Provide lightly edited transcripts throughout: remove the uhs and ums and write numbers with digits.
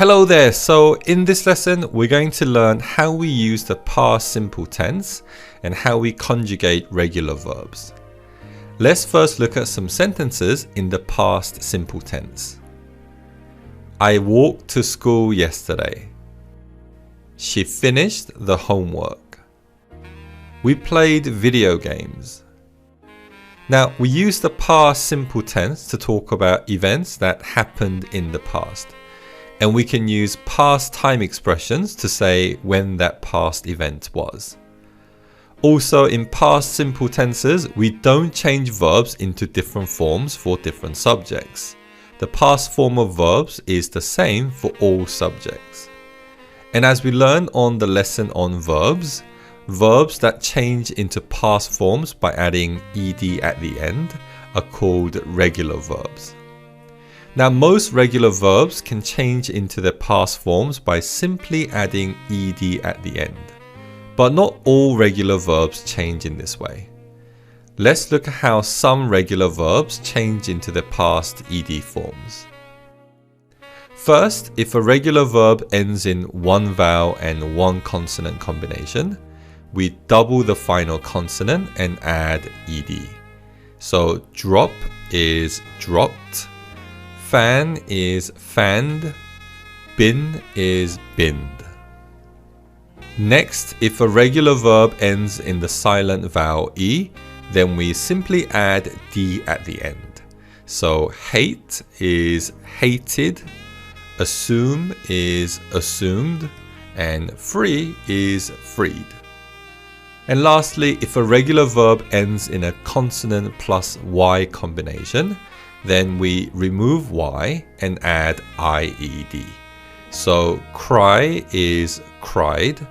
Hello there, so in this lesson we're going to learn how we use the past simple tense and how we conjugate regular verbs. Let's first look at some sentences in the past simple tense. I walked to school yesterday. She finished the homework. We played video games. Now, we use the past simple tense to talk about events that happened in the past. And we can use past time expressions to say when that past event was. Also, in past simple tenses, we don't change verbs into different forms for different subjects. The past form of verbs is the same for all subjects. And as we learned on the lesson on verbs, verbs that change into past forms by adding ed at the end are called regular verbs. Now, most regular verbs can change into their past forms by simply adding ed at the end. But not all regular verbs change in this way. Let's look at how some regular verbs change into their past ed forms. First, if a regular verb ends in one vowel and one consonant combination, we double the final consonant and add ed. So drop is dropped, fan is fanned, bin is binned. Next, if a regular verb ends in the silent vowel e, then we simply add d at the end. So hate is hated, assume is assumed, and free is freed. And lastly, if a regular verb ends in a consonant plus y combination, then we remove y and add ied. So cry is cried,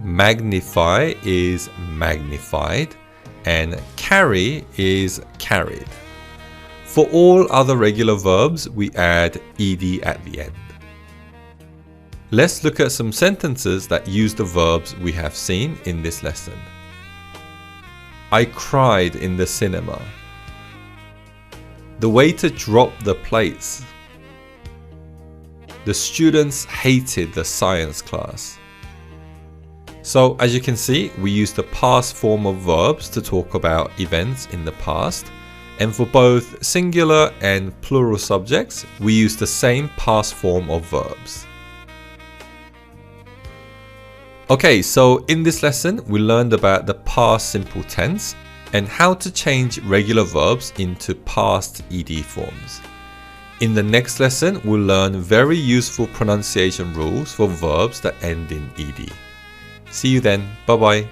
magnify is magnified, and carry is carried. For all other regular verbs, we add ed at the end. Let's look at some sentences that use the verbs we have seen in this lesson. I cried in the cinema. The waiter dropped the plates. The students hated the science class. So, as you can see, we use the past form of verbs to talk about events in the past. And for both singular and plural subjects, we use the same past form of verbs. Okay, so in this lesson, we learned about the past simple tense and how to change regular verbs into past ed forms. In the next lesson, we'll learn very useful pronunciation rules for verbs that end in ed. See you then. Bye-bye.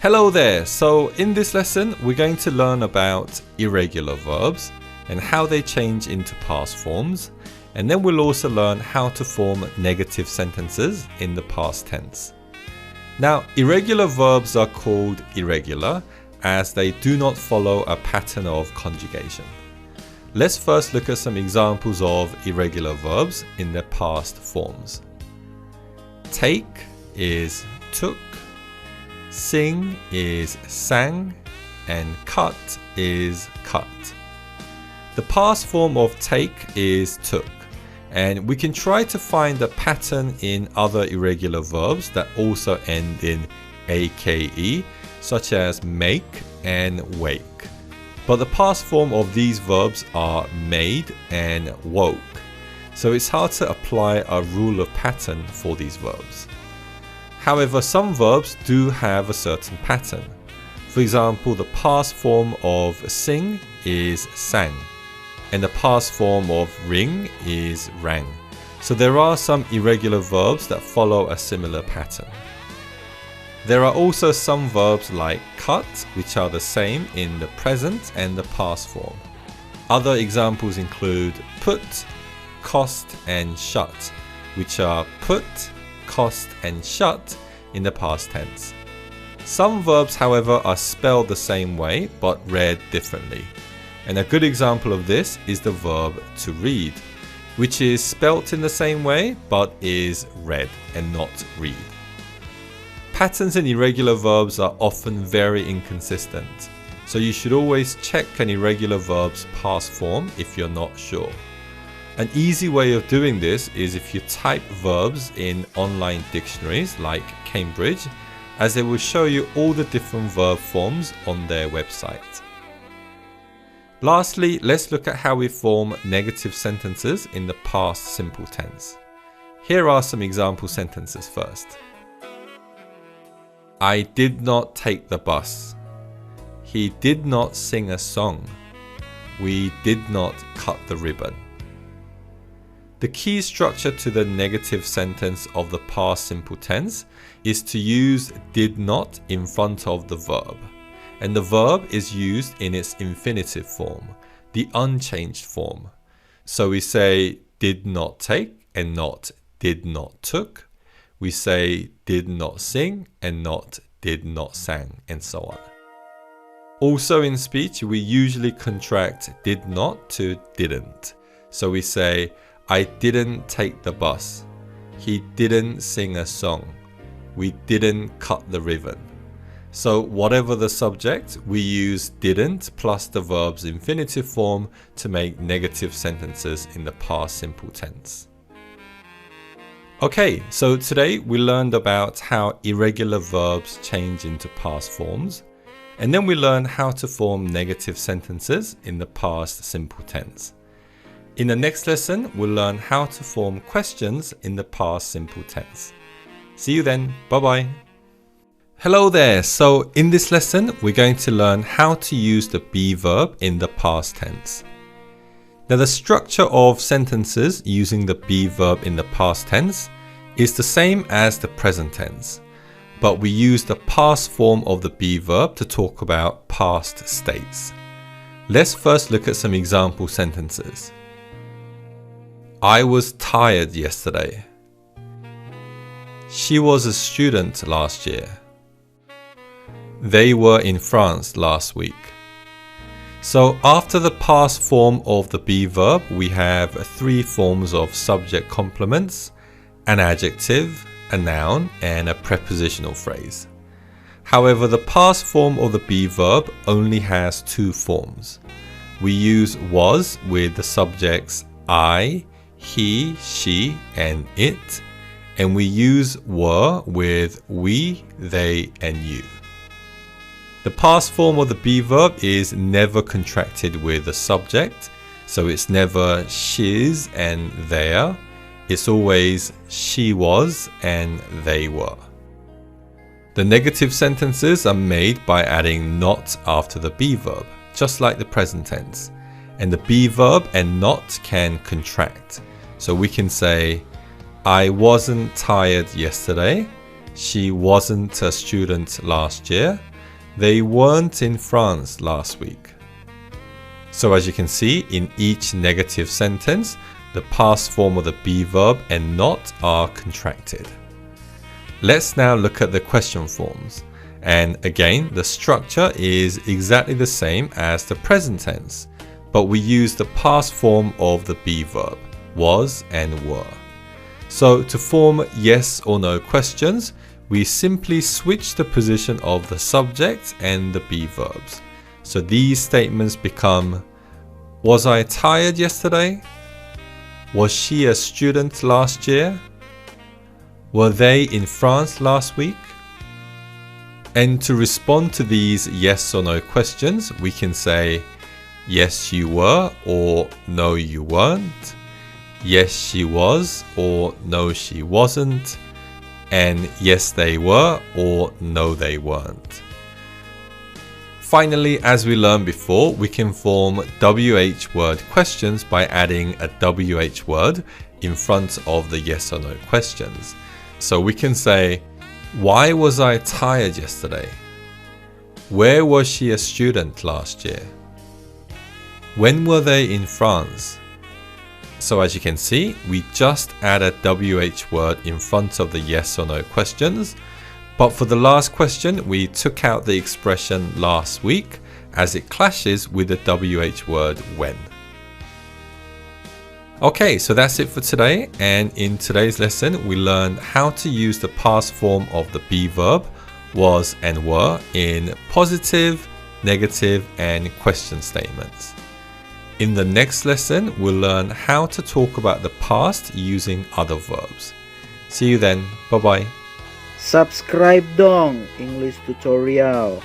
Hello there. So in this lesson, we're going to learn about irregular verbs and how they change into past forms. And then we'll also learn how to form negative sentences in the past tense. Now, irregular verbs are called irregular as they do not follow a pattern of conjugation. Let's first look at some examples of irregular verbs in their past forms. Take is took, sing is sang, and cut is cut. The past form of take is took, and we can try to find a pattern in other irregular verbs that also end in ake, such as make and wake. But the past form of these verbs are made and woke, so it's hard to apply a rule of pattern for these verbs. However, some verbs do have a certain pattern. For example, the past form of sing is sang, and the past form of ring is rang. So there are some irregular verbs that follow a similar pattern. There are also some verbs like cut, which are the same in the present and the past form. Other examples include put, cost, and shut, which are put, cost, and shut in the past tense. Some verbs, however, are spelled the same way but read differently. And a good example of this is the verb to read, which is spelt in the same way but is read and not read. Patterns in irregular verbs are often very inconsistent, so you should always check an irregular verb's past form if you're not sure. An easy way of doing this is if you type verbs in online dictionaries like Cambridge, as it will show you all the different verb forms on their website. Lastly, let's look at how we form negative sentences in the past simple tense. Here are some example sentences first. I did not take the bus. He did not sing a song. We did not cut the ribbon. The key structure to the negative sentence of the past simple tense is to use did not in front of the verb. And the verb is used in its infinitive form, the unchanged form. So we say did not take and not did not took. We say did not sing and not did not sang, and so on. Also in speech, we usually contract did not to didn't. So we say I didn't take the bus. He didn't sing a song. We didn't cut the ribbon. So whatever the subject, we use didn't plus the verb's infinitive form to make negative sentences in the past simple tense. Okay, so today we learned about how irregular verbs change into past forms, and then we learned how to form negative sentences in the past simple tense. In the next lesson, we'll learn how to form questions in the past simple tense. See you then. Bye-bye. Hello there. So in this lesson, we're going to learn how to use the be verb in the past tense. Now, the structure of sentences using the be verb in the past tense is the same as the present tense, but we use the past form of the be verb to talk about past states. Let's first look at some example sentences. I was tired yesterday. She was a student last year. They were in France last week. So after the past form of the be verb, we have three forms of subject complements, an adjective, a noun, and a prepositional phrase. However, the past form of the be verb only has two forms. We use was with the subjects I, he, she, and it, and we use were with we, they, and you. The past form of the be verb is never contracted with a subject, so it's never she's and their. It's always she was and they were. The negative sentences are made by adding not after the be verb, just like the present tense. And the be verb and not can contract. So we can say, I wasn't tired yesterday. She wasn't a student last year. They weren't in France last week. So as you can see, in each negative sentence, the past form of the be verb and not are contracted. Let's now look at the question forms. And again, the structure is exactly the same as the present tense, but we use the past form of the be verb, was and were. So to form yes or no questions, we simply switch the position of the subject and the be verbs. So these statements become, was I tired yesterday? Was she a student last year? Were they in France last week? And to respond to these yes or no questions, we can say, yes you were, or no you weren't. Yes she was, or no she wasn't. And yes they were, or no they weren't. Finally, as we learned before, we can form WH word questions by adding a WH word in front of the yes or no questions. So we can say, why was I tired yesterday? Where was she a student last year? When were they in France? So as you can see, we just add a WH word in front of the yes or no questions. But for the last question, we took out the expression last week as it clashes with the WH word when. Okay, so that's it for today. And in today's lesson, we learned how to use the past form of the be verb, was and were, in positive, negative, and question statements. In the next lesson, we'll learn how to talk about the past using other verbs. See you then. Bye-bye. Subscribe dong English tutorial.